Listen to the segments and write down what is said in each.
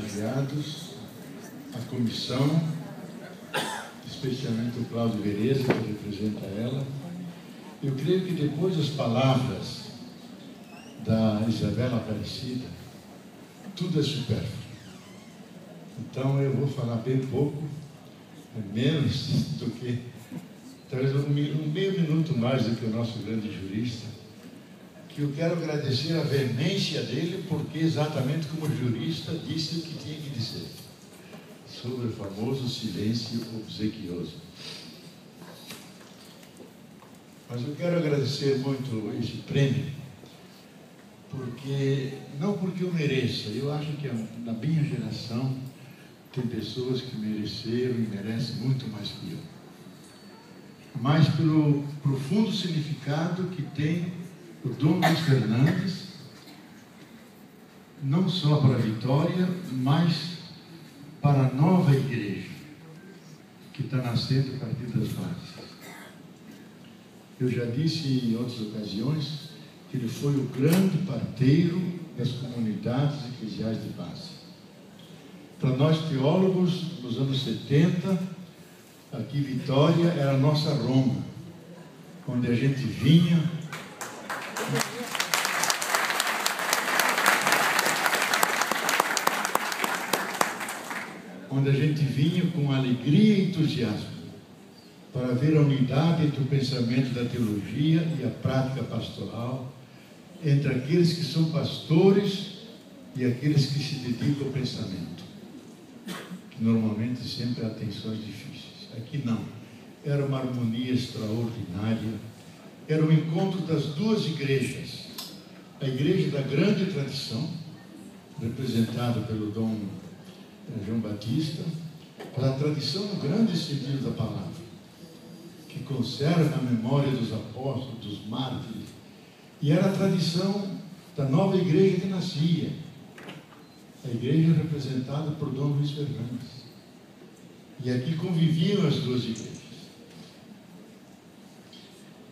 colegiados, a comissão, especialmente o Cláudio Vereza, que representa ela. Eu creio que depois das palavras da Isabela Aparecida, tudo é supérfluo. Então eu vou falar bem pouco, menos do que, talvez um meio minuto mais do que o nosso grande jurista, que eu quero agradecer a veemência dele, porque exatamente como jurista disse o que tinha que dizer, sobre o famoso silêncio obsequioso. Mas eu quero agradecer muito esse prêmio, não porque eu mereça, eu acho que na minha geração tem pessoas que mereceram e merecem muito mais que eu, mas pelo profundo significado que tem o Dom Luiz Fernandes, não só para a Vitória, mas para a nova igreja que está nascendo a partir das bases. Eu já disse em outras ocasiões que ele foi o grande parteiro das comunidades eclesiais de base. Para nós teólogos, nos anos 70, aqui Vitória era a nossa Roma, onde a gente vinha com alegria e entusiasmo para ver a unidade entre o pensamento da teologia e a prática pastoral, entre aqueles que são pastores e aqueles que se dedicam ao pensamento, que normalmente sempre há tensões difíceis. Aqui não, era uma harmonia extraordinária, era um encontro das duas igrejas, a igreja da grande tradição, representada pelo Dom João Batista, a tradição no grande sentido da palavra, que conserva a memória dos apóstolos, dos mártires, e era a tradição da nova igreja que nascia, a igreja representada por Dom Luiz Fernandes. E aqui conviviam as duas igrejas.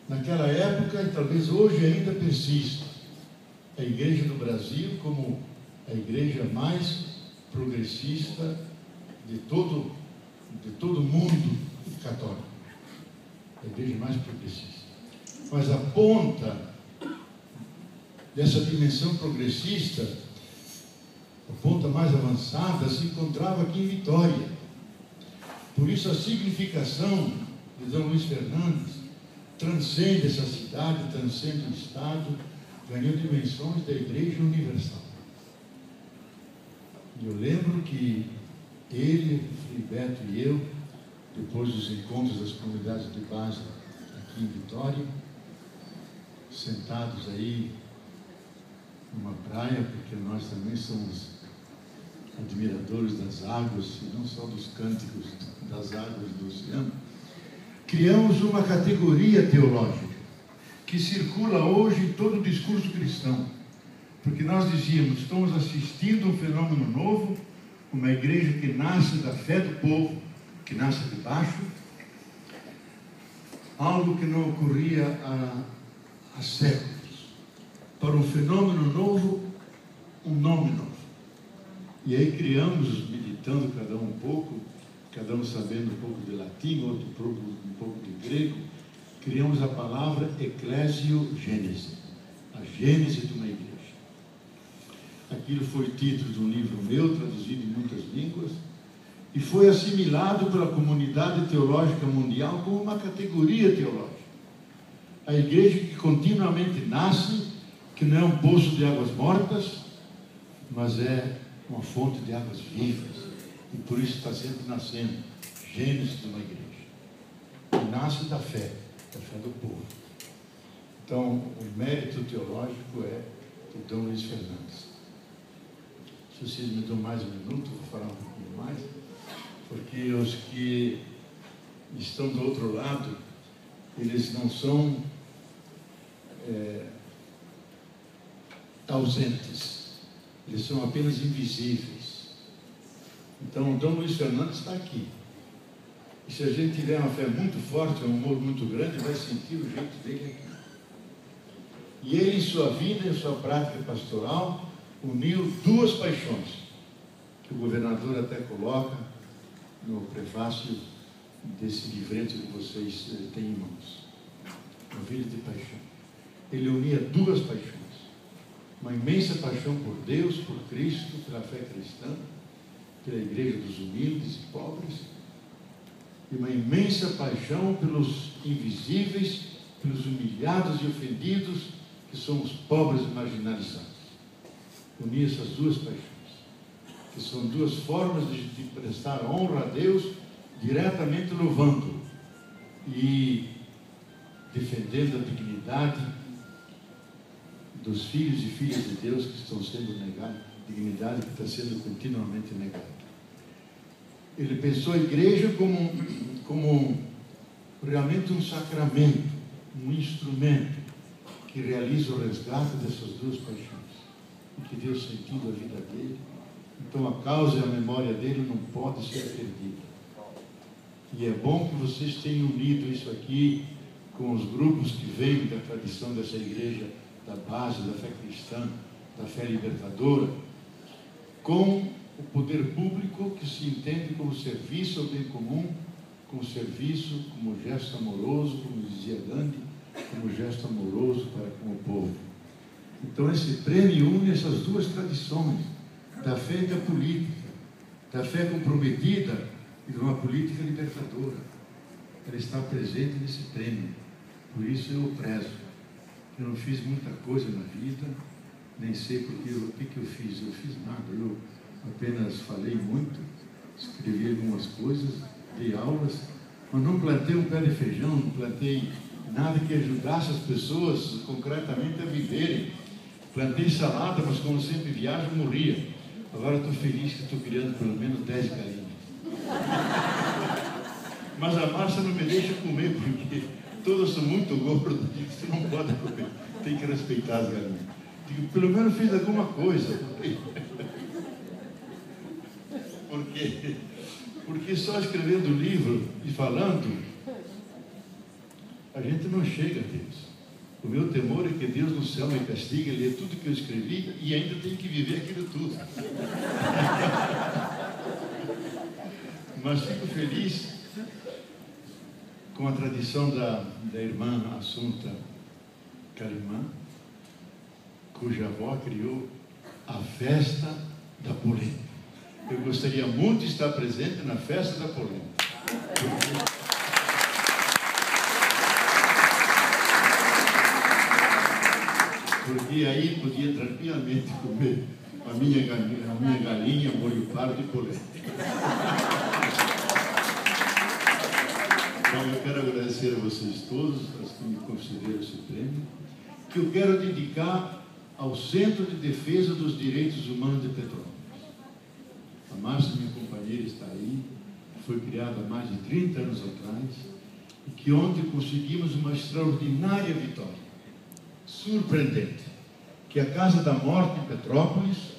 Naquela época, e talvez hoje ainda persista, a igreja do Brasil como a igreja mais progressista de todo o mundo católico, a igreja mais progressista. Mas a ponta dessa dimensão progressista, a ponta mais avançada, se encontrava aqui em Vitória. Por isso a significação de Dom Luiz Fernandes transcende essa cidade, transcende o Estado, ganhou dimensões da Igreja Universal. E eu lembro que ele, Filiberto e eu, depois dos encontros das comunidades de base aqui em Vitória, sentados aí numa praia, porque nós também somos admiradores das águas, e não só dos cânticos das águas do oceano, criamos uma categoria teológica que circula hoje em todo o discurso cristão, porque nós dizíamos, estamos assistindo a um fenômeno novo, uma igreja que nasce da fé do povo, que nasce de baixo, algo que não ocorria há séculos. Para um fenômeno novo, um nome novo. E aí criamos, meditando cada um pouco, cada um sabendo um pouco de latim, outro um pouco de grego, criamos a palavra Ecclesiogênese, a gênese de uma igreja. Aquilo foi título de um livro meu, traduzido em muitas línguas, e foi assimilado pela comunidade teológica mundial como uma categoria teológica. A igreja que continuamente nasce, que não é um poço de águas mortas, mas é uma fonte de águas vivas, e por isso está sempre nascendo, gênese de uma igreja, que nasce da fé do povo. Então, o mérito teológico é do Dom Luiz Fernandes. Se vocês me dão mais um minuto, vou falar um pouquinho mais, porque os que estão do outro lado, eles não são ausentes, eles são apenas invisíveis. Então, o Dom Luiz Fernandes está aqui. E se a gente tiver uma fé muito forte, um amor muito grande, vai sentir o jeito dele aqui. E ele, em sua vida, em sua prática pastoral, uniu duas paixões: que o governador até coloca no prefácio desse livreto que vocês têm em mãos. Uma vida de paixão. Ele unia duas paixões. Uma imensa paixão por Deus, por Cristo, pela fé cristã, pela igreja dos humildes e pobres, e uma imensa paixão pelos invisíveis, pelos humilhados e ofendidos, que são os pobres e marginalizados. Unia essas duas paixões, que são duas formas de prestar honra a Deus, diretamente louvando e defendendo a dignidade dos filhos e filhas de Deus que estão sendo negados, dignidade que está sendo continuamente negada. Ele pensou a igreja como realmente um sacramento, um instrumento que realiza o resgate dessas duas paixões e que deu sentido à vida dele. Então a causa e a memória dele não pode ser perdida. E é bom que vocês tenham unido isso aqui com os grupos que vêm da tradição dessa igreja, da base, da fé cristã, da fé libertadora, com o poder público que se entende como serviço ao bem comum, como serviço, como gesto amoroso, como dizia Gandhi, como gesto amoroso para com o povo. Então esse prêmio une essas duas tradições, da fé e da política, da fé comprometida e de uma política libertadora. Ela está presente nesse prêmio, por isso eu o prezo. Eu não fiz muita coisa na vida, nem sei o que eu fiz. Eu fiz nada, eu apenas falei muito, escrevi algumas coisas, dei aulas, mas não plantei um pé de feijão, não plantei nada que ajudasse as pessoas concretamente a viverem. Plantei salada, mas como sempre viajo, morria. Agora estou feliz que estou criando pelo menos 10 galinhas. Mas a Márcia não me deixa comer, porque todas são muito gordas, você não pode comer, tem que respeitar as galinhas. Digo, pelo menos fiz alguma coisa. Porque só escrevendo o livro e falando, a gente não chega a Deus. O meu temor é que Deus no céu me castigue, lê tudo que eu escrevi e ainda tem que viver aquilo tudo. Mas fico feliz com a tradição da irmã Assunta Carimã, cuja avó criou a festa da polenta. Eu gostaria muito de estar presente na festa da polenta. Porque aí podia tranquilamente comer a minha galinha, molho pardo e polenta. Então eu quero agradecer a vocês todos, aos que me concederam esse prêmio, que eu quero dedicar ao Centro de Defesa dos Direitos Humanos de Petrópolis. A Márcia, minha companheira, está aí, foi criada há mais de 30 anos atrás, e que ontem conseguimos uma extraordinária vitória, surpreendente, que a Casa da Morte em Petrópolis,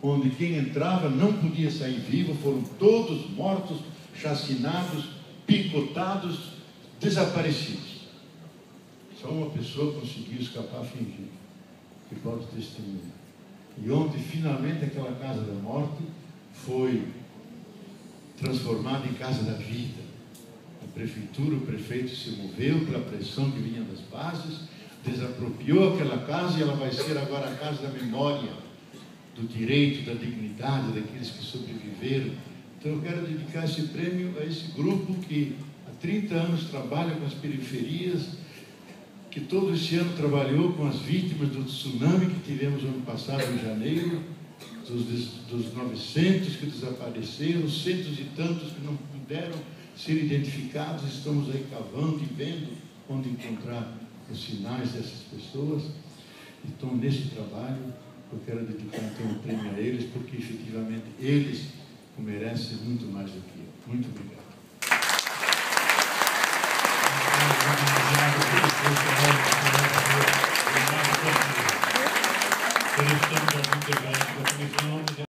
onde quem entrava não podia sair vivo, foram todos mortos, chacinados, picotados, desaparecidos. Só uma pessoa conseguiu escapar fingindo, que pode testemunhar. E ontem, finalmente, aquela Casa da Morte foi transformada em Casa da Vida. A prefeitura, o prefeito se moveu pela pressão que vinha das bases, desapropriou aquela casa e ela vai ser agora a casa da memória, do direito, da dignidade daqueles que sobreviveram. Então eu quero dedicar esse prêmio a esse grupo que há 30 anos trabalha com as periferias, que todo esse ano trabalhou com as vítimas do tsunami que tivemos ano passado em janeiro, dos 900 que desapareceram, centos e tantos que não puderam ser identificados. Estamos aí cavando e vendo onde encontrar os sinais dessas pessoas. Então, nesse trabalho, eu quero dedicar então um prêmio a eles, porque efetivamente eles o merecem muito mais do que eu. Muito obrigado.